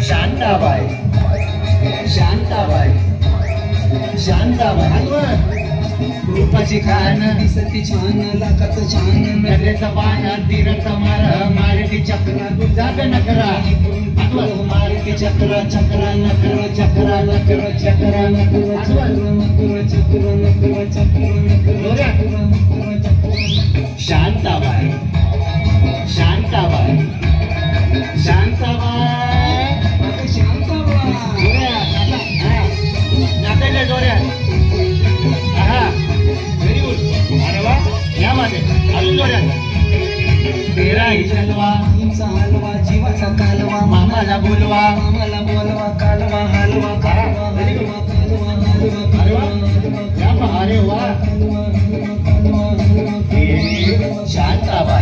शांताबाई शांताबाई शांताबाई रूपाची खान दिसती छान लाखात छान नगरेचा बाण तीरथ मार मारती चक्र जाग नकरा मारती चक्र चक्र नकर चक्र नकर चक्र नकर चक्र नकर चक्र नकर शांताबाई शांताबाई शांताबाई तेरा हलवा हलवा जीवाचा कालवा मामाला बोलवा कालवा हलवा अरे वा शांताबाई